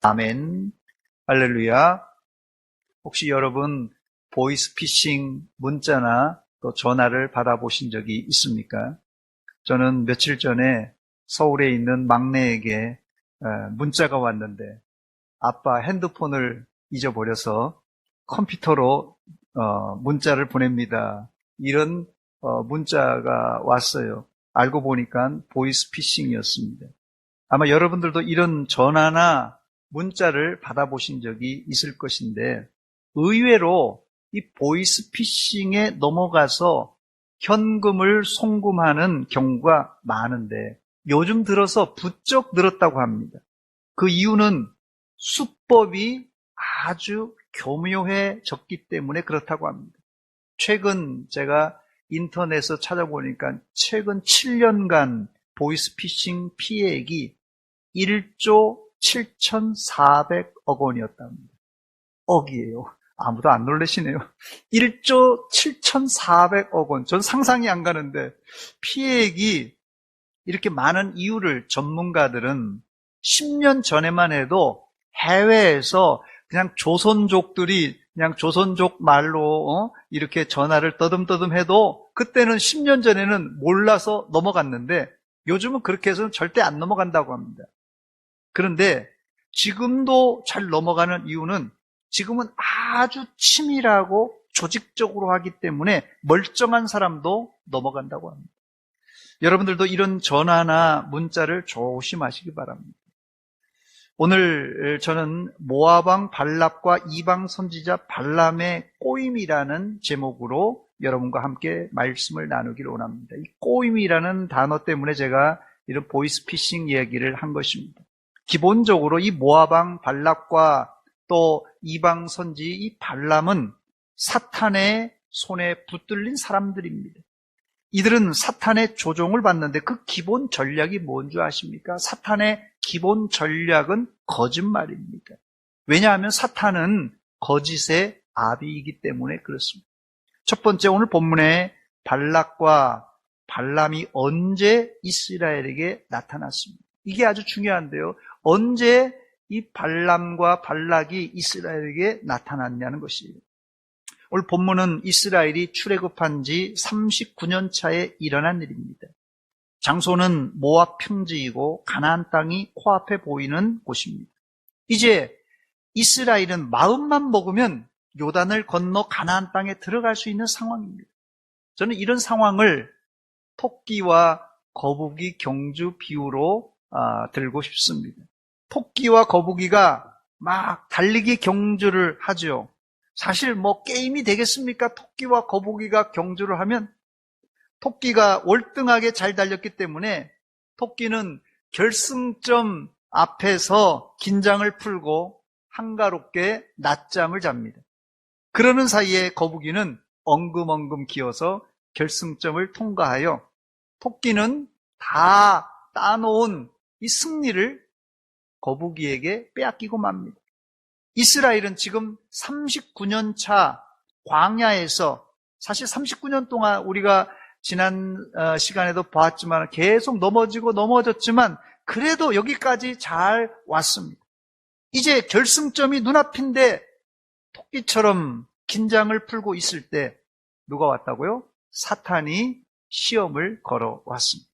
아멘. 할렐루야. 혹시 여러분 보이스피싱 문자나 또 전화를 받아보신 적이 있습니까? 저는 며칠 전에 서울에 있는 막내에게 문자가 왔는데 아빠 핸드폰을 잊어버려서 컴퓨터로 문자를 보냅니다. 이런 문자가 왔어요. 알고 보니까 보이스피싱이었습니다. 아마 여러분들도 이런 전화나 문자를 받아보신 적이 있을 것인데 의외로 이 보이스피싱에 넘어가서 현금을 송금하는 경우가 많은데 요즘 들어서 부쩍 늘었다고 합니다. 그 이유는 수법이 아주 교묘해졌기 때문에 그렇다고 합니다. 최근 제가 인터넷에서 찾아보니까 최근 7년간 보이스피싱 피해액이 1조 7,400억 원이었답니다. 억이에요. 아무도 안 놀라시네요. 1조 7,400억 원. 전 상상이 안 가는데 피해액이 이렇게 많은 이유를 전문가들은 10년 전에만 해도 해외에서 그냥 조선족들이 그냥 조선족 말로 이렇게 전화를 떠듬떠듬 해도 그때는 10년 전에는 몰라서 넘어갔는데 요즘은 그렇게 해서는 절대 안 넘어간다고 합니다. 그런데 지금도 잘 넘어가는 이유는 지금은 아주 치밀하고 조직적으로 하기 때문에 멀쩡한 사람도 넘어간다고 합니다. 여러분들도 이런 전화나 문자를 조심하시기 바랍니다. 오늘 저는 모압 왕 발락과 이방 선지자 발람의 꼬임이라는 제목으로 여러분과 함께 말씀을 나누기를 원합니다. 이 꼬임이라는 단어 때문에 제가 이런 보이스피싱 이야기를 한 것입니다. 기본적으로 이 모압 왕 발락과 또 이방 선지 이 발람은 사탄의 손에 붙들린 사람들입니다. 이들은 사탄의 조종을 받는데 그 기본 전략이 뭔 줄 아십니까? 사탄의 기본 전략은 거짓말입니다. 왜냐하면 사탄은 거짓의 아비이기 때문에 그렇습니다. 첫 번째 오늘 본문에 발락과 발람이 언제 이스라엘에게 나타났습니다. 이게 아주 중요한데요. 언제 이 발람과 발락이 이스라엘에게 나타났냐는 것이에요. 오늘 본문은 이스라엘이 출애굽한 지 39년 차에 일어난 일입니다. 장소는 모압 평지이고 가나안 땅이 코앞에 보이는 곳입니다. 이제 이스라엘은 마음만 먹으면 요단을 건너 가나안 땅에 들어갈 수 있는 상황입니다. 저는 이런 상황을 토끼와 거북이 경주 비유로 들고 싶습니다. 토끼와 거북이가 막 달리기 경주를 하죠. 사실 게임이 되겠습니까? 토끼와 거북이가 경주를 하면 토끼가 월등하게 잘 달렸기 때문에 토끼는 결승점 앞에서 긴장을 풀고 한가롭게 낮잠을 잡니다. 그러는 사이에 거북이는 엉금엉금 기어서 결승점을 통과하여 토끼는 다 따놓은 이 승리를 거북이에게 빼앗기고 맙니다. 이스라엘은 지금 39년 차 광야에서 사실 39년 동안 우리가 지난 시간에도 봤지만 계속 넘어졌지만 그래도 여기까지 잘 왔습니다. 이제 결승점이 눈앞인데 토끼처럼 긴장을 풀고 있을 때 누가 왔다고요? 사탄이 시험을 걸어왔습니다.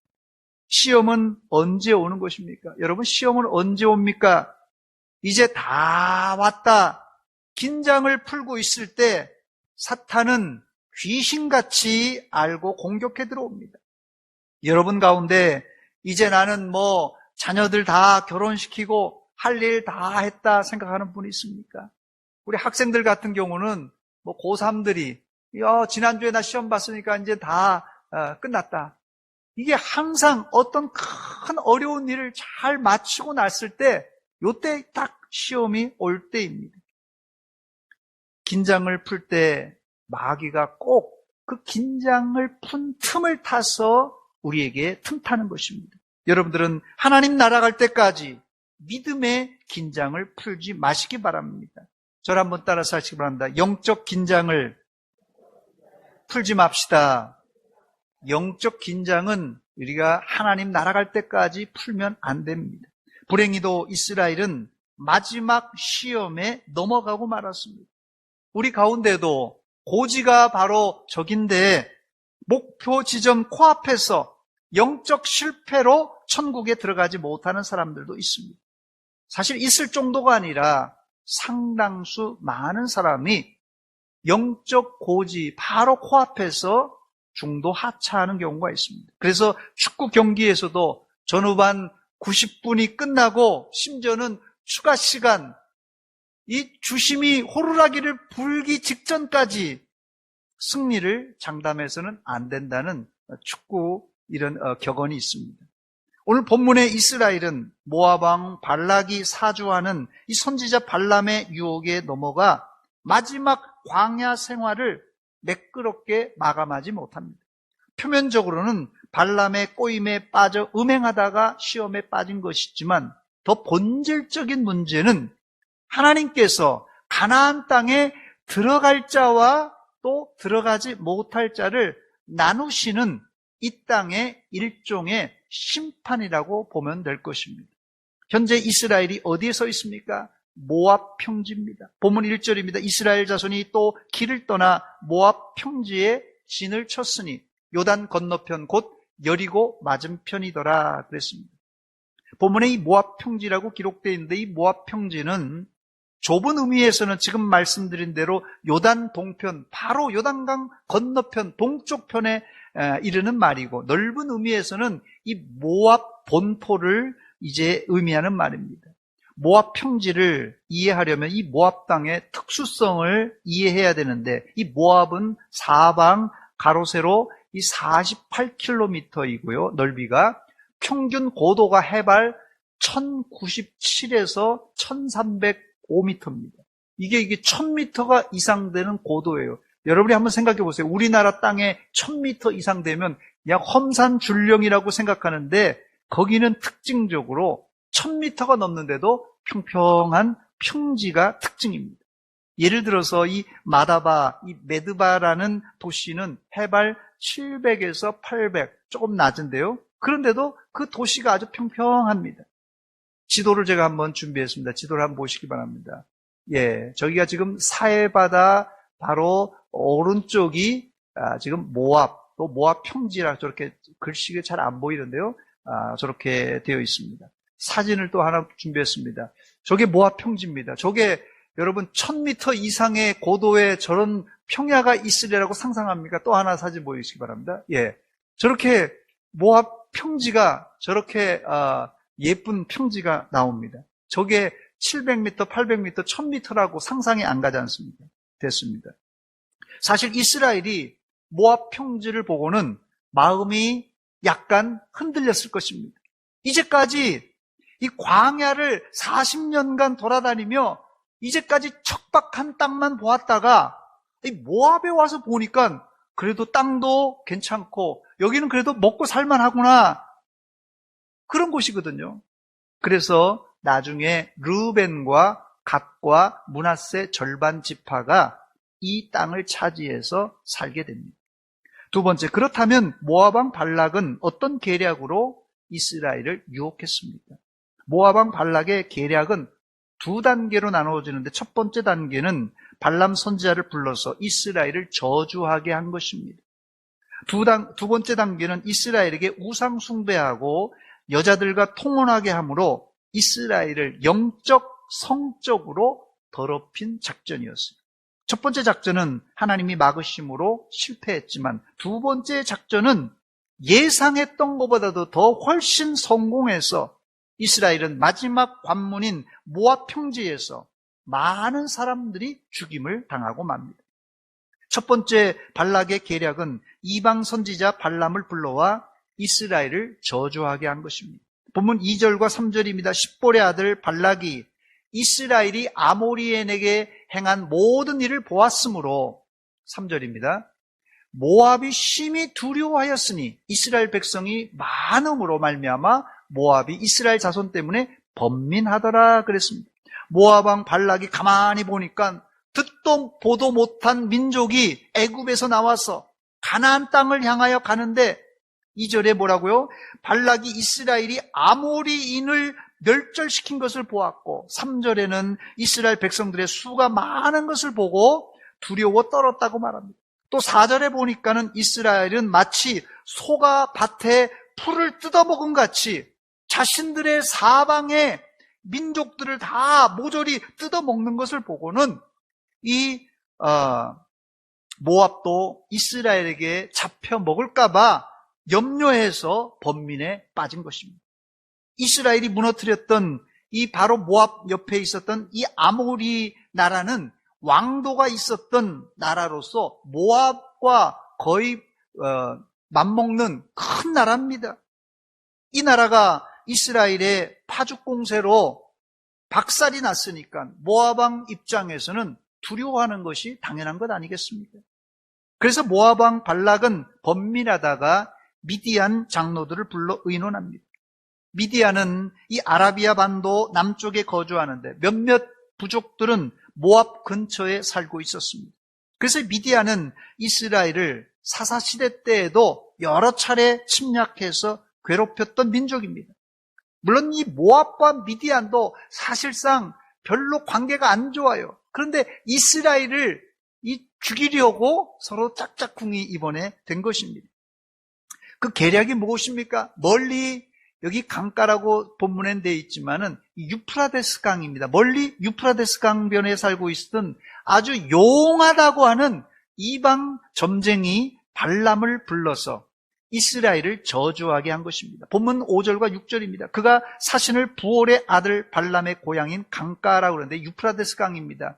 시험은 언제 오는 것입니까? 여러분, 시험은 언제 옵니까? 이제 다 왔다. 긴장을 풀고 있을 때 사탄은 귀신같이 알고 공격해 들어옵니다. 여러분 가운데 이제 나는 자녀들 다 결혼시키고 할 일 다 했다 생각하는 분이 있습니까? 우리 학생들 같은 경우는 고3들이 지난주에 나 시험 봤으니까 이제 다 끝났다. 이게 항상 어떤 큰 어려운 일을 잘 마치고 났을 때 요때 딱 시험이 올 때입니다. 긴장을 풀 때 마귀가 꼭 그 긴장을 푼 틈을 타서 우리에게 틈타는 것입니다. 여러분들은 하나님 나라 갈 때까지 믿음의 긴장을 풀지 마시기 바랍니다. 저를 한번 따라서 하시기 바랍니다. 영적 긴장을 풀지 맙시다. 영적 긴장은 우리가 하나님 나라 갈 때까지 풀면 안 됩니다. 불행히도 이스라엘은 마지막 시험에 넘어가고 말았습니다. 우리 가운데도 고지가 바로 저긴데 목표 지점 코앞에서 영적 실패로 천국에 들어가지 못하는 사람들도 있습니다. 사실 있을 정도가 아니라 상당수 많은 사람이 영적 고지 바로 코앞에서 중도 하차하는 경우가 있습니다. 그래서 축구 경기에서도 전후반 90분이 끝나고 심지어는 추가 시간, 이 주심이 호루라기를 불기 직전까지 승리를 장담해서는 안 된다는 축구 이런 격언이 있습니다. 오늘 본문의 이스라엘은 모압 왕 발락이 사주하는 이 선지자 발람의 유혹에 넘어가 마지막 광야 생활을 매끄럽게 마감하지 못합니다. 표면적으로는 발람의 꼬임에 빠져 음행하다가 시험에 빠진 것이지만 더 본질적인 문제는 하나님께서 가나안 땅에 들어갈 자와 또 들어가지 못할 자를 나누시는 이 땅의 일종의 심판이라고 보면 될 것입니다. 현재 이스라엘이 어디에 서 있습니까? 모압 평지입니다. 본문 1절입니다. 이스라엘 자손이 또 길을 떠나 모압 평지에 진을 쳤으니 요단 건너편 곧 여리고 맞은편이더라 그랬습니다. 본문에 이 모압 평지라고 기록되어 있는데 이 모압 평지는 좁은 의미에서는 지금 말씀드린 대로 요단 동편, 바로 요단강 건너편 동쪽 편에 이르는 말이고, 넓은 의미에서는 이 모압 본토를 이제 의미하는 말입니다. 모압 평지를 이해하려면 이 모압 땅의 특수성을 이해해야 되는데, 이 모압은 사방 가로 세로 이 48km이고요. 넓이가 평균 고도가 해발 1097에서 1305m입니다. 이게 1000m가 이상 되는 고도예요. 여러분이 한번 생각해 보세요. 우리나라 땅에 1000m 이상 되면 약 험산줄령이라고 생각하는데 거기는 특징적으로 1000m가 넘는데도 평평한 평지가 특징입니다. 예를 들어서 이 마다바, 이 메드바라는 도시는 해발 700에서 800, 조금 낮은데요. 그런데도 그 도시가 아주 평평합니다. 지도를 제가 한번 준비했습니다. 지도를 한번 보시기 바랍니다. 예, 저기가 지금 사해바다 바로 오른쪽이 지금 모압, 또 모압 평지라 저렇게 글씨가 잘 안 보이는데요. 저렇게 되어 있습니다. 사진을 또 하나 준비했습니다. 저게 모압 평지입니다. 저게 여러분 1000m 이상의 고도에 저런 평야가 있으리라고 상상합니까? 또 하나 사진 보여주시기 바랍니다. 예, 저렇게 모압 평지가 저렇게 예쁜 평지가 나옵니다. 저게 700m, 800m, 1000m라고 상상이 안 가지 않습니까? 됐습니다. 사실 이스라엘이 모압 평지를 보고는 마음이 약간 흔들렸을 것입니다. 이제까지 이 광야를 40년간 돌아다니며 이제까지 척박한 땅만 보았다가 이 모압에 와서 보니까 그래도 땅도 괜찮고 여기는 그래도 먹고 살만하구나, 그런 곳이거든요. 그래서 나중에 르벤과 갓과 므낫세 절반 지파가 이 땅을 차지해서 살게 됩니다. 두 번째, 그렇다면 모압 왕 발락은 어떤 계략으로 이스라엘을 유혹했습니까? 모압 왕 발락의 계략은 두 단계로 나누어지는데, 첫 번째 단계는 발람 선지자를 불러서 이스라엘을 저주하게 한 것입니다. 두 번째 단계는 이스라엘에게 우상 숭배하고 여자들과 통혼하게 함으로 이스라엘을 영적, 성적으로 더럽힌 작전이었어요. 첫 번째 작전은 하나님이 막으심으로 실패했지만, 두 번째 작전은 예상했던 것보다도 더 훨씬 성공해서 이스라엘은 마지막 관문인 모압 평지에서 많은 사람들이 죽임을 당하고 맙니다. 첫 번째 발락의 계략은 이방 선지자 발람을 불러와 이스라엘을 저주하게 한 것입니다. 본문 2절과 3절입니다. 십볼의 아들 발락이 이스라엘이 아모리인에게 행한 모든 일을 보았으므로, 3절입니다. 모압이 심히 두려워하였으니 이스라엘 백성이 많음으로 말미암아 모압이 이스라엘 자손 때문에 번민하더라 그랬습니다. 모압 왕 발락이 가만히 보니까 듣도 보도 못한 민족이 애굽에서 나와서 가나안 땅을 향하여 가는데, 2절에 뭐라고요? 발락이 이스라엘이 아모리인을 멸절시킨 것을 보았고 3절에는 이스라엘 백성들의 수가 많은 것을 보고 두려워 떨었다고 말합니다. 또 4절에 보니까는 이스라엘은 마치 소가 밭에 풀을 뜯어먹은 같이 자신들의 사방의 민족들을 다 모조리 뜯어먹는 것을 보고는 이 모압도 이스라엘에게 잡혀 먹을까봐 염려해서 번민에 빠진 것입니다. 이스라엘이 무너뜨렸던 이 바로 모압 옆에 있었던 이 아모리 나라는 왕도가 있었던 나라로서 모압과 거의 맞먹는 큰 나라입니다. 이 나라가 이스라엘의 파죽 공세로 박살이 났으니까 모압 왕 입장에서는 두려워하는 것이 당연한 것 아니겠습니까? 그래서 모압 왕 발락은 번민하다가 미디안 장로들을 불러 의논합니다. 미디안은 이 아라비아 반도 남쪽에 거주하는데 몇몇 부족들은 모압 근처에 살고 있었습니다. 그래서 미디안은 이스라엘을 사사시대 때에도 여러 차례 침략해서 괴롭혔던 민족입니다. 물론 이 모압과 미디안도 사실상 별로 관계가 안 좋아요. 그런데 이스라엘을 죽이려고 서로 짝짝꿍이 이번에 된 것입니다. 그 계략이 무엇입니까? 멀리 여기 강가라고 본문엔 되어 있지만은 유프라데스 강입니다. 멀리 유프라데스 강변에 살고 있었던 아주 용하다고 하는 이방 점쟁이 발람을 불러서 이스라엘을 저주하게 한 것입니다. 본문 5절과 6절입니다. 그가 사신을 부올의 아들 발람의 고향인 강가라고 그러는데 유프라데스 강입니다.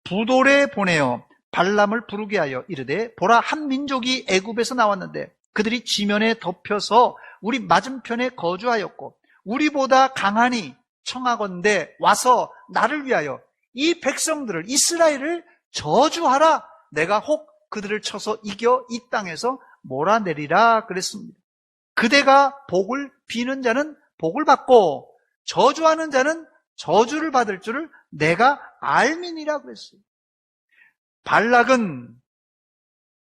부돌에 보내어 발람을 부르게 하여 이르되 보라 한 민족이 애굽에서 나왔는데 그들이 지면에 덮여서 우리 맞은편에 거주하였고 우리보다 강하니 청하건대 와서 나를 위하여 이 백성들을 이스라엘을 저주하라. 내가 혹 그들을 쳐서 이겨 이 땅에서 몰아내리라 그랬습니다. 그대가 복을 비는 자는 복을 받고 저주하는 자는 저주를 받을 줄을 내가 알미니라 그랬어요. 발락은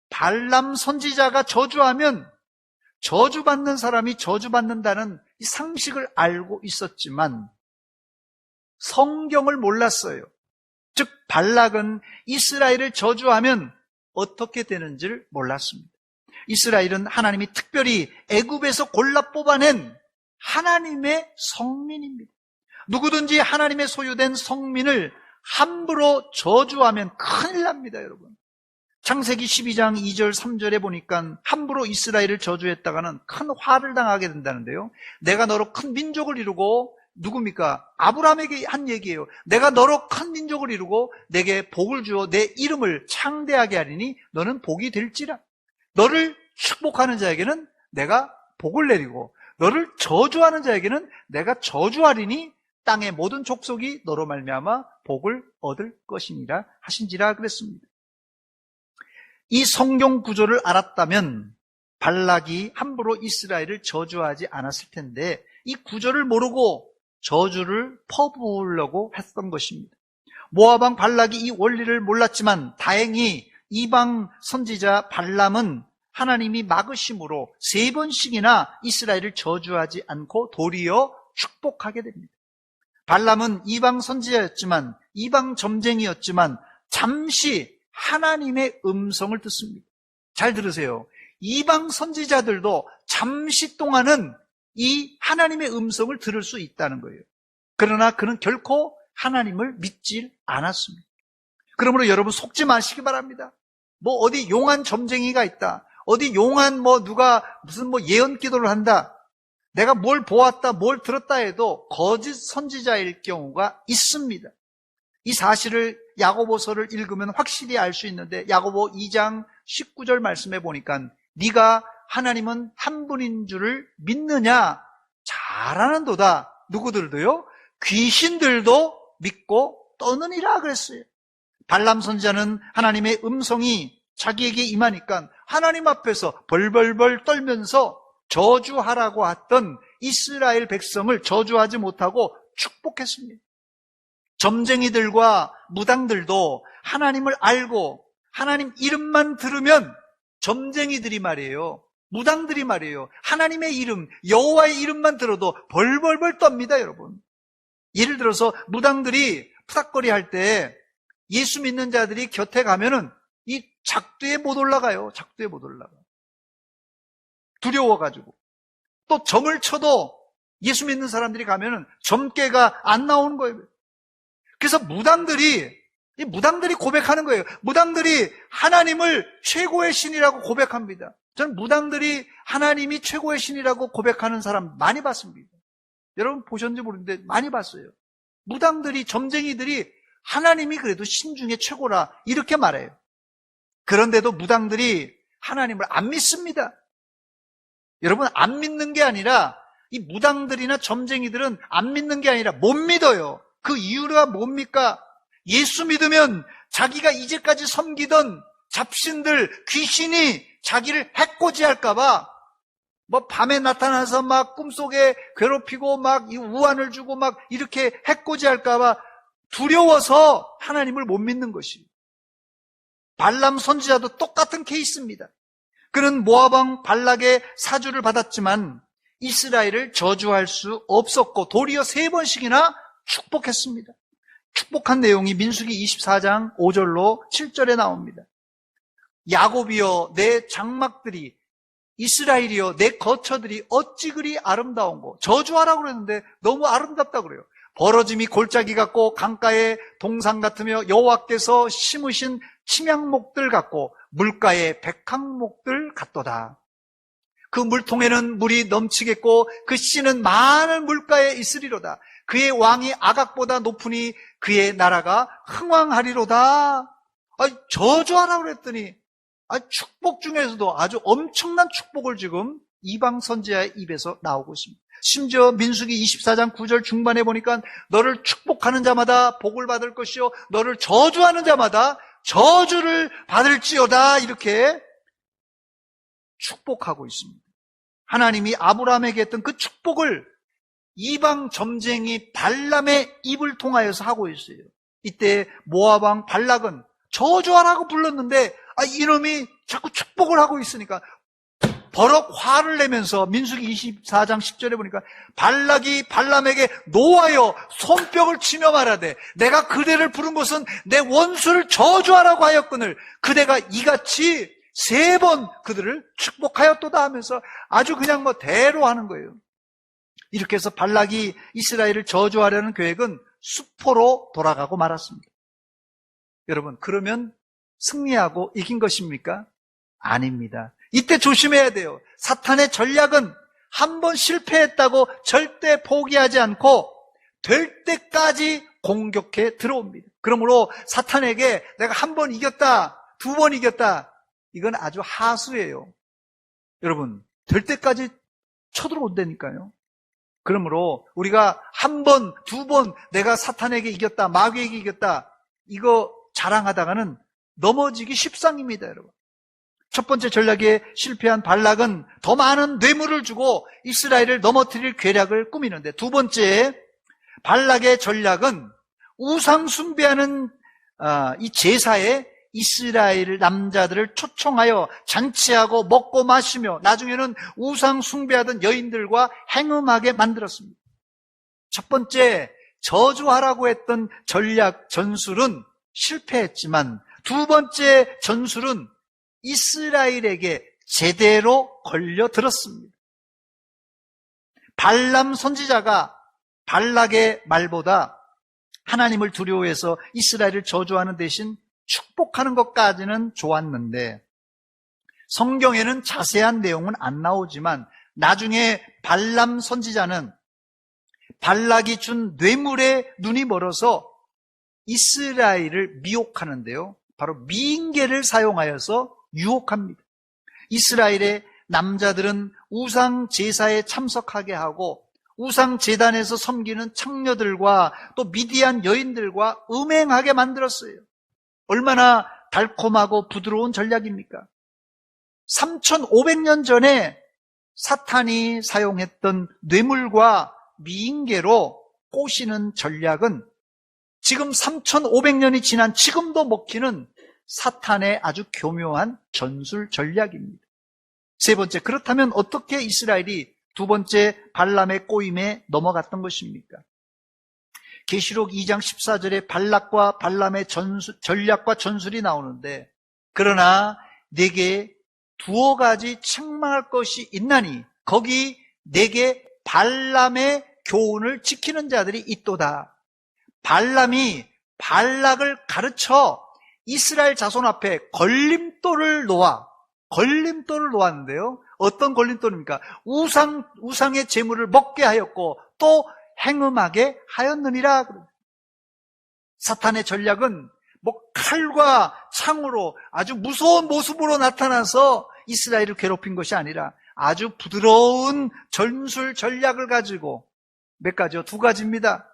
발람 선지자가 저주하면 저주받는 사람이 저주받는다는 이 상식을 알고 있었지만 성경을 몰랐어요. 즉 발락은 이스라엘을 저주하면 어떻게 되는지를 몰랐습니다. 이스라엘은 하나님이 특별히 애굽에서 골라 뽑아낸 하나님의 성민입니다. 누구든지 하나님의 소유된 성민을 함부로 저주하면 큰일 납니다, 여러분. 창세기 12장 2절 3절에 보니까 함부로 이스라엘을 저주했다가는 큰 화를 당하게 된다는데요. 내가 너로 큰 민족을 이루고 누굽니까? 아브라함에게 한 얘기예요. 내가 너로 큰 민족을 이루고 내게 복을 주어 내 이름을 창대하게 하리니 너는 복이 될지라. 너를 축복하는 자에게는 내가 복을 내리고 너를 저주하는 자에게는 내가 저주하리니 땅의 모든 족속이 너로 말미암아 복을 얻을 것이니라 하신지라 그랬습니다. 이 성경 구조를 알았다면 발락이 함부로 이스라엘을 저주하지 않았을 텐데 이 구조를 모르고 저주를 퍼부으려고 했던 것입니다. 모압 왕 발락이 이 원리를 몰랐지만 다행히 이방 선지자 발람은 하나님이 막으심으로 3번씩이나 이스라엘을 저주하지 않고 도리어 축복하게 됩니다. 발람은 이방 선지자였지만 이방 점쟁이였지만 잠시 하나님의 음성을 듣습니다. 잘 들으세요. 이방 선지자들도 잠시 동안은 이 하나님의 음성을 들을 수 있다는 거예요. 그러나 그는 결코 하나님을 믿지 않았습니다. 그러므로 여러분 속지 마시기 바랍니다. 어디 용한 점쟁이가 있다. 어디 용한 누가 무슨 예언 기도를 한다. 내가 뭘 보았다, 뭘 들었다 해도 거짓 선지자일 경우가 있습니다. 이 사실을 야고보서를 읽으면 확실히 알 수 있는데 야고보 2장 19절 말씀에 보니까 네가 하나님은 한 분인 줄을 믿느냐? 잘하는도다. 누구들도요? 귀신들도 믿고 떠느니라 그랬어요. 발람 선지자는 하나님의 음성이 자기에게 임하니까 하나님 앞에서 벌벌벌 떨면서 저주하라고 했던 이스라엘 백성을 저주하지 못하고 축복했습니다. 점쟁이들과 무당들도 하나님을 알고 하나님 이름만 들으면 점쟁이들이 말이에요. 무당들이 말이에요. 하나님의 이름, 여호와의 이름만 들어도 벌벌벌 떱니다, 여러분. 예를 들어서 무당들이 푸닥거리 할 때 예수 믿는 자들이 곁에 가면은 이 작두에 못 올라가요. 작두에 못 올라가. 두려워가지고. 또 점을 쳐도 예수 믿는 사람들이 가면은 점괘가 안 나오는 거예요. 그래서 무당들이 고백하는 거예요. 무당들이 하나님을 최고의 신이라고 고백합니다. 저는 무당들이 하나님이 최고의 신이라고 고백하는 사람 많이 봤습니다. 여러분 보셨는지 모르는데 많이 봤어요. 무당들이, 점쟁이들이 하나님이 그래도 신 중에 최고라 이렇게 말해요. 그런데도 무당들이 하나님을 안 믿습니다. 여러분, 안 믿는 게 아니라 이 무당들이나 점쟁이들은 안 믿는 게 아니라 못 믿어요. 그 이유가 뭡니까? 예수 믿으면 자기가 이제까지 섬기던 잡신들, 귀신이 자기를 해코지할까봐 뭐 밤에 나타나서 막 꿈속에 괴롭히고 막 우환을 주고 막 이렇게 해코지할까봐 두려워서 하나님을 못 믿는 것이. 발람 선지자도 똑같은 케이스입니다. 그는 모압 왕 발락의 사주를 받았지만 이스라엘을 저주할 수 없었고 도리어 3번씩이나 축복했습니다. 축복한 내용이 민수기 24장 5절로 7절에 나옵니다. 야곱이여 내 장막들이, 이스라엘이여 내 거처들이 어찌 그리 아름다운고. 저주하라고 그랬는데 너무 아름답다고 그래요. 벌어짐이 골짜기 같고 강가의 동산 같으며 여호와께서 심으신 침향목들 같고 물가의 백향목들 같도다. 그 물통에는 물이 넘치겠고 그 씨는 많은 물가에 있으리로다. 그의 왕이 아각보다 높으니 그의 나라가 흥왕하리로다. 저주하라고 그랬더니 축복 중에서도 아주 엄청난 축복을 지금 이방 선지자의 입에서 나오고 있습니다. 심지어 민수기 24장 9절 중반에 보니까 너를 축복하는 자마다 복을 받을 것이요 너를 저주하는 자마다 저주를 받을지어다, 이렇게 축복하고 있습니다. 하나님이 아브라함에게 했던 그 축복을 이방 점쟁이 발람의 입을 통하여서 하고 있어요. 이때 모압 왕 발락은 저주하라고 불렀는데 이놈이 자꾸 축복을 하고 있으니까 버럭 화를 내면서 민수기 24장 10절에 보니까 발락이 발람에게 노하여 손뼉을 치며 말하되 내가 그대를 부른 것은 내 원수를 저주하라고 하였거늘 그대가 이같이 3번 그들을 축복하였도다 하면서 아주 그냥 대로 하는 거예요. 이렇게 해서 발락이 이스라엘을 저주하려는 계획은 수포로 돌아가고 말았습니다. 여러분, 그러면 승리하고 이긴 것입니까? 아닙니다. 이때 조심해야 돼요. 사탄의 전략은 한 번 실패했다고 절대 포기하지 않고 될 때까지 공격해 들어옵니다. 그러므로 사탄에게 내가 한 번 이겼다, 2번 이겼다, 이건 아주 하수예요. 여러분, 될 때까지 쳐들어온다니까요. 그러므로 우리가 한 번, 2번 내가 사탄에게 이겼다, 마귀에게 이겼다, 이거 자랑하다가는 넘어지기 십상입니다, 여러분. 첫 번째 전략에 실패한 발락은 더 많은 뇌물을 주고 이스라엘을 넘어뜨릴 계략을 꾸미는데, 두 번째 발락의 전략은 우상 숭배하는 이 제사에 이스라엘 남자들을 초청하여 잔치하고 먹고 마시며 나중에는 우상 숭배하던 여인들과 행음하게 만들었습니다. 첫 번째 저주하라고 했던 전략 전술은 실패했지만 두 번째 전술은 이스라엘에게 제대로 걸려들었습니다. 발람 선지자가 발락의 말보다 하나님을 두려워해서 이스라엘을 저주하는 대신 축복하는 것까지는 좋았는데, 성경에는 자세한 내용은 안 나오지만 나중에 발람 선지자는 발락이 준 뇌물에 눈이 멀어서 이스라엘을 미혹하는데요, 바로 미인계를 사용하여서 유혹합니다. 이스라엘의 남자들은 우상 제사에 참석하게 하고 우상 제단에서 섬기는 창녀들과 또 미디안 여인들과 음행하게 만들었어요. 얼마나 달콤하고 부드러운 전략입니까? 3500년 전에 사탄이 사용했던 뇌물과 미인계로 꼬시는 전략은 지금 3500년이 지난 지금도 먹히는 사탄의 아주 교묘한 전술 전략입니다. 세 번째, 그렇다면 어떻게 이스라엘이 두 번째 발람의 꼬임에 넘어갔던 것입니까? 계시록 2장 14절에 발락과 발람의 전략과 전술이 나오는데, 그러나 내게 두어 가지 책망할 것이 있나니 거기 내게 발람의 교훈을 지키는 자들이 있도다. 발람이 발락을 가르쳐 이스라엘 자손 앞에 걸림돌을 놓았는데요. 어떤 걸림돌입니까? 우상의 재물을 먹게 하였고 또 행음하게 하였느니라. 사탄의 전략은 칼과 창으로 아주 무서운 모습으로 나타나서 이스라엘을 괴롭힌 것이 아니라 아주 부드러운 전술 전략을 가지고 몇 가지요? 두 가지입니다.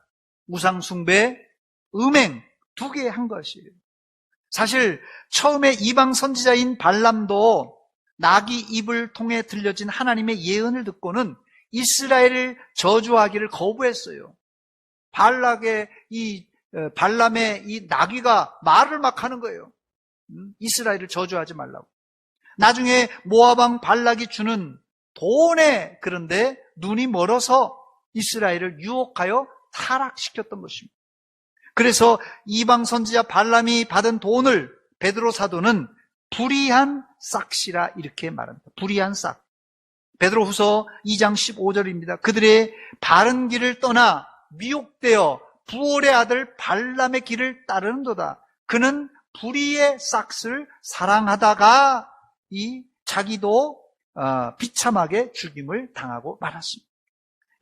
우상숭배, 음행, 두 개 한 것이에요. 사실 처음에 이방 선지자인 발람도 나귀 입을 통해 들려진 하나님의 예언을 듣고는 이스라엘을 저주하기를 거부했어요. 발람의 이 나귀가 말을 막 하는 거예요. 이스라엘을 저주하지 말라고. 나중에 모압왕 발락이 주는 돈에 그런데 눈이 멀어서 이스라엘을 유혹하여 타락시켰던 것입니다. 그래서 이방 선지자 발람이 받은 돈을 베드로 사도는 불의한 싹시라 이렇게 말합니다. 불의한 싹. 베드로후서 2장 15절입니다. 그들의 바른 길을 떠나 미혹되어 부올의 아들 발람의 길을 따르는도다. 그는 불의의 싹을 사랑하다가 자기도 비참하게 죽임을 당하고 말았습니다.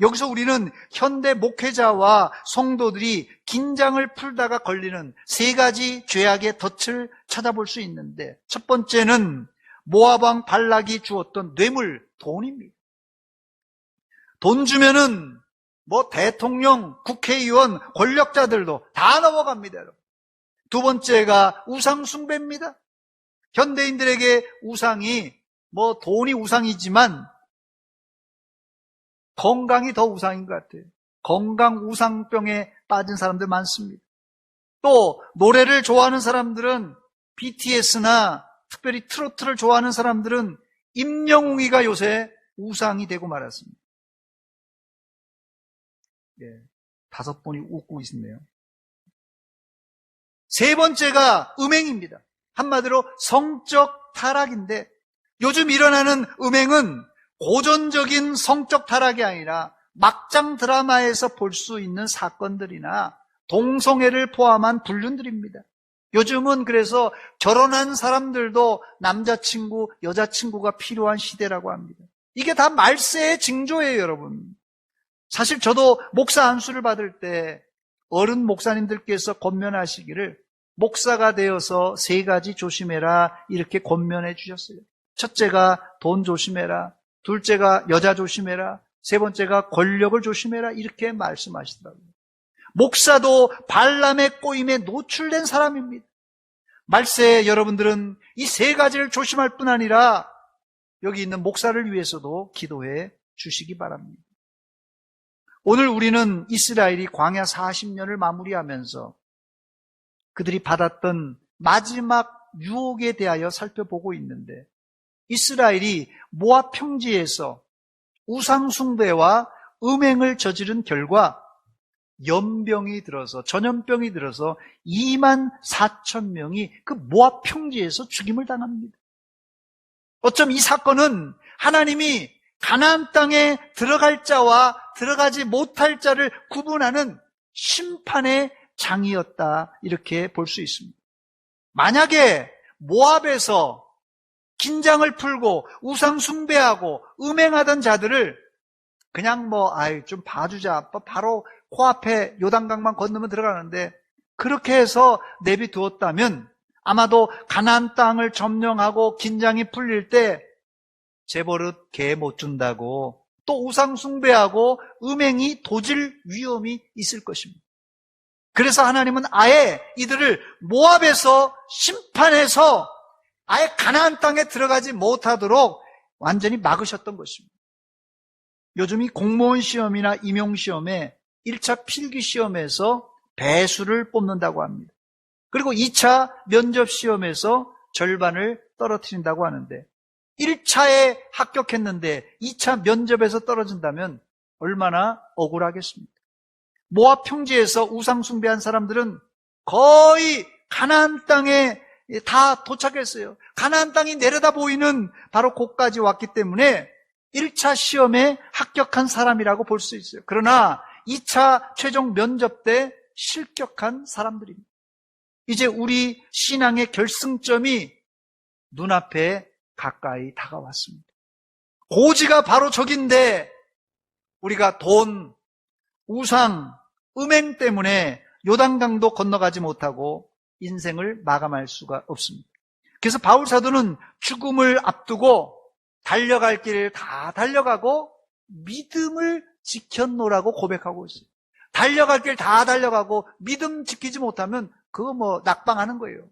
여기서 우리는 현대 목회자와 성도들이 긴장을 풀다가 걸리는 세 가지 죄악의 덫을 찾아볼 수 있는데, 첫 번째는 모압왕 발락이 주었던 뇌물, 돈입니다. 돈 주면은 대통령, 국회의원, 권력자들도 다 넘어갑니다, 여러분. 두 번째가 우상 숭배입니다. 현대인들에게 우상이 돈이 우상이지만 건강이 더 우상인 것 같아요. 건강 우상병에 빠진 사람들 많습니다. 또 노래를 좋아하는 사람들은 BTS나 특별히 트로트를 좋아하는 사람들은 임영웅이가 요새 우상이 되고 말았습니다. 예, 5분이 웃고 있네요. 세 번째가 음행입니다. 한마디로 성적 타락인데, 요즘 일어나는 음행은 고전적인 성적 타락이 아니라 막장 드라마에서 볼 수 있는 사건들이나 동성애를 포함한 불륜들입니다. 요즘은 그래서 결혼한 사람들도 남자친구, 여자친구가 필요한 시대라고 합니다. 이게 다 말세의 징조예요, 여러분. 사실 저도 목사 안수를 받을 때 어른 목사님들께서 권면하시기를 목사가 되어서 세 가지 조심해라 이렇게 권면해 주셨어요. 첫째가 돈 조심해라, 둘째가 여자 조심해라, 세 번째가 권력을 조심해라 이렇게 말씀하시더라고요. 목사도 발람의 꼬임에 노출된 사람입니다. 말세에 여러분들은 이 세 가지를 조심할 뿐 아니라 여기 있는 목사를 위해서도 기도해 주시기 바랍니다. 오늘 우리는 이스라엘이 광야 40년을 마무리하면서 그들이 받았던 마지막 유혹에 대하여 살펴보고 있는데, 이스라엘이 모압 평지에서 우상 숭배와 음행을 저지른 결과 전염병이 들어서 24,000명이 그 모압 평지에서 죽임을 당합니다. 어쩜 이 사건은 하나님이 가나안 땅에 들어갈 자와 들어가지 못할 자를 구분하는 심판의 장이었다 이렇게 볼 수 있습니다. 만약에 모압에서 긴장을 풀고 우상 숭배하고 음행하던 자들을 그냥 좀 봐주자, 바로 코앞에 요단강만 건너면 들어가는데 그렇게 해서 내비두었다면 아마도 가나안 땅을 점령하고 긴장이 풀릴 때 재버릇 개 못 준다고 또 우상 숭배하고 음행이 도질 위험이 있을 것입니다. 그래서 하나님은 아예 이들을 모압에서 심판해서 아예 가나안 땅에 들어가지 못하도록 완전히 막으셨던 것입니다. 요즘 이 공무원 시험이나 임용 시험에 1차 필기 시험에서 배수를 뽑는다고 합니다. 그리고 2차 면접 시험에서 절반을 떨어뜨린다고 하는데 1차에 합격했는데 2차 면접에서 떨어진다면 얼마나 억울하겠습니까? 모압 평지에서 우상 숭배한 사람들은 거의 가나안 땅에 다 도착했어요. 가나안 땅이 내려다 보이는 바로 곳까지 왔기 때문에 1차 시험에 합격한 사람이라고 볼 수 있어요. 그러나 2차 최종 면접 때 실격한 사람들입니다. 이제 우리 신앙의 결승점이 눈앞에 가까이 다가왔습니다. 고지가 바로 저긴데 우리가 돈, 우상, 음행 때문에 요단강도 건너가지 못하고 인생을 마감할 수가 없습니다. 그래서 바울 사도는 죽음을 앞두고 달려갈 길을 다 달려가고 믿음을 지켰노라고 고백하고 있어요. 달려갈 길 다 달려가고 믿음 지키지 못하면 그거 낙방하는 거예요.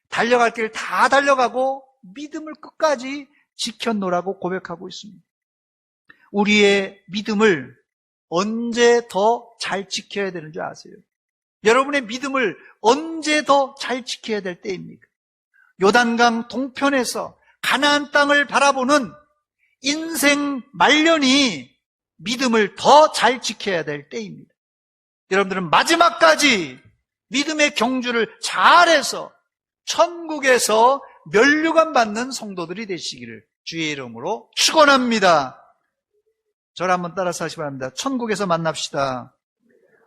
달려갈 길 다 달려가고 믿음을 끝까지 지켰노라고 고백하고 있습니다. 우리의 믿음을 언제 더 잘 지켜야 되는 줄 아세요? 여러분의 믿음을 언제 더 잘 지켜야 될 때입니까? 요단강 동편에서 가나안 땅을 바라보는 인생 말년이 믿음을 더 잘 지켜야 될 때입니다. 여러분들은 마지막까지 믿음의 경주를 잘해서 천국에서 면류관 받는 성도들이 되시기를 주의 이름으로 축원합니다. 저를 한번 따라서 하시기 바랍니다. 천국에서 만납시다.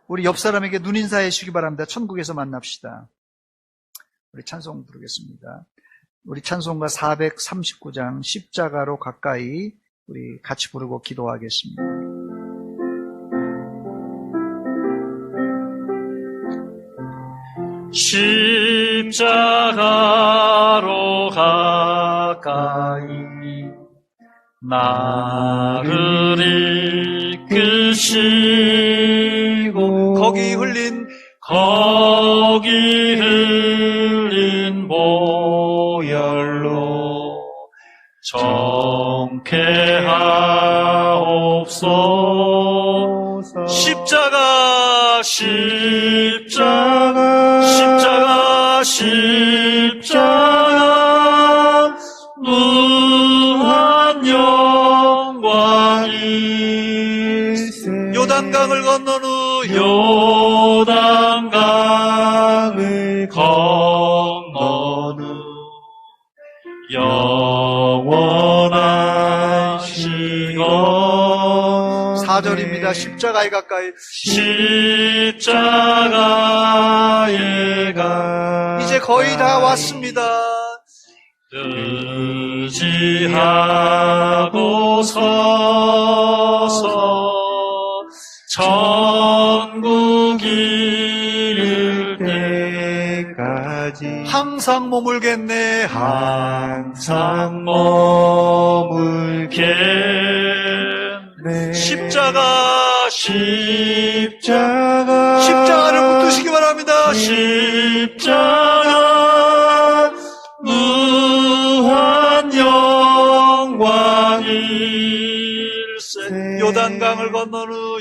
우리 옆 사람에게 눈인사해 주시기 바랍니다. 천국에서 만납시다. 우리 찬송 부르겠습니다. 우리 찬송가 439장 십자가로 가까이 우리 같이 부르고 기도하겠습니다. 십자가로 가까이 나를 이끄시고 거기 흘린 보혈로 정케하옵소서. 십자가 무한 영광일세. 요단강을 건넌 후 요단강을 건넌 후 영원하시고 4절입니다. 십자가에 가까이 십자가에 가까이 이제 거의 다 왔습니다. 의지하고 서서 천국 이를 때까지 항상 머물겠네. 항상 머물겠네. 십자가를 붙드시기 바랍니다. 십자가 무한 영광일세. 요단강을 건넌 후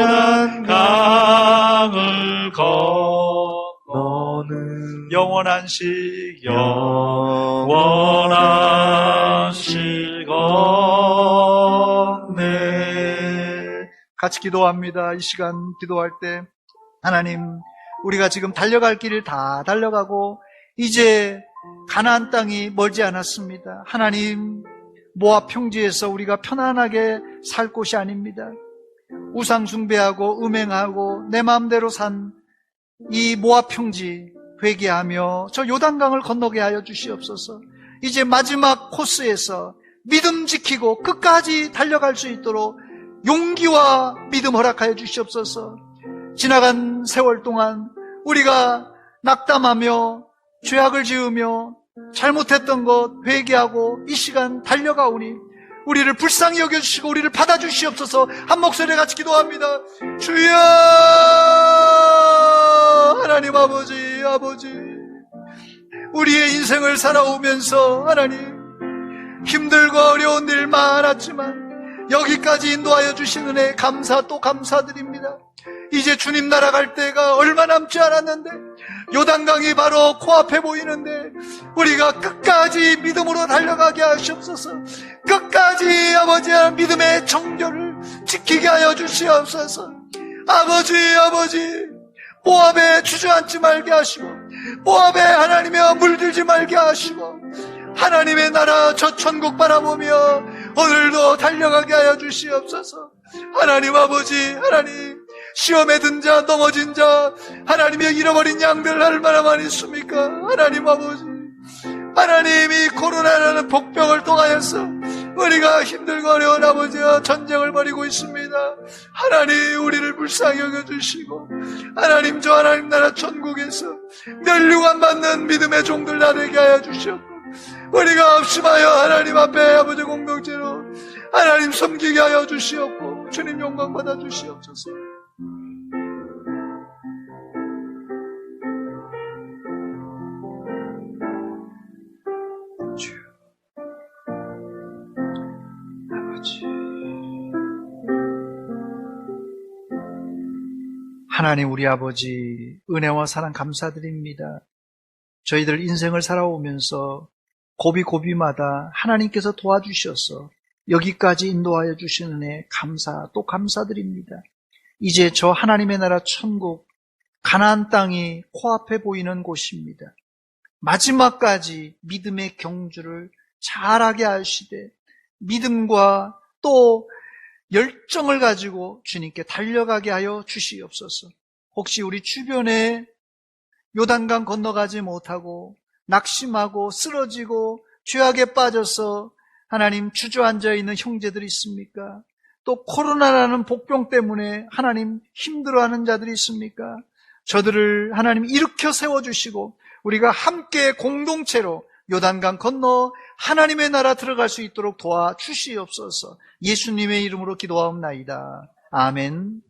요단강을 건너는 영원한식 영원하시겠네. 같이 기도합니다. 이 시간 기도할 때 하나님, 우리가 지금 달려갈 길을 다 달려가고 이제 가나안 땅이 멀지 않았습니다. 하나님, 모압 평지에서 우리가 편안하게 살 곳이 아닙니다. 우상 숭배하고 음행하고 내 마음대로 산 이 모압 평지 회개하며 저 요단강을 건너게 하여 주시옵소서. 이제 마지막 코스에서 믿음 지키고 끝까지 달려갈 수 있도록 용기와 믿음 허락하여 주시옵소서. 지나간 세월 동안 우리가 낙담하며 죄악을 지으며 잘못했던 것 회개하고 이 시간 달려가오니 우리를 불쌍히 여겨주시고 우리를 받아주시옵소서. 한 목소리에 같이 기도합니다. 주여, 하나님 아버지, 우리의 인생을 살아오면서 하나님 힘들고 어려운 일 많았지만 여기까지 인도하여 주신 은혜 또 감사드립니다. 이제 주님 날아갈 때가 얼마 남지 않았는데 요단강이 바로 코앞에 보이는데 우리가 끝까지 믿음으로 달려가게 하시옵소서. 끝까지 아버지 믿음의 정교를 지키게 하여 주시옵소서. 아버지, 모압에 주저앉지 말게 하시고, 모압에 하나님이여 물들지 말게 하시고, 하나님의 나라 저 천국 바라보며 오늘도 달려가게 하여 주시옵소서. 하나님 아버지, 하나님, 시험에 든 자, 넘어진 자, 하나님의 잃어버린 양들 얼마나 많이 있습니까? 하나님 아버지, 하나님이 코로나라는 복병을 통하여서 우리가 힘들고 어려운 아버지와 전쟁을 벌이고 있습니다. 하나님, 우리를 불쌍히 여겨주시고, 하나님, 저 하나님 나라 천국에서 멸류관 받는 믿음의 종들 다 되게 하여 주시옵고, 우리가 합심하여 하나님 앞에 아버지 공동체로 하나님 섬기게 하여 주시옵고, 주님 영광 받아 주시옵소서. 주 아버지, 하나님 우리 아버지, 은혜와 사랑 감사드립니다. 저희들 인생을 살아오면서 고비고비마다 하나님께서 도와주셔서 여기까지 인도하여 주신 은혜 또 감사드립니다. 이제 저 하나님의 나라 천국, 가나안 땅이 코앞에 보이는 곳입니다. 마지막까지 믿음의 경주를 잘하게 하시되 믿음과 또 열정을 가지고 주님께 달려가게 하여 주시옵소서. 혹시 우리 주변에 요단강 건너가지 못하고 낙심하고 쓰러지고 죄악에 빠져서 하나님 주저앉아 있는 형제들이 있습니까? 또 코로나라는 복병 때문에 하나님 힘들어하는 자들이 있습니까? 저들을 하나님 일으켜 세워주시고 우리가 함께 공동체로 요단강 건너 하나님의 나라 들어갈 수 있도록 도와주시옵소서. 예수님의 이름으로 기도하옵나이다. 아멘.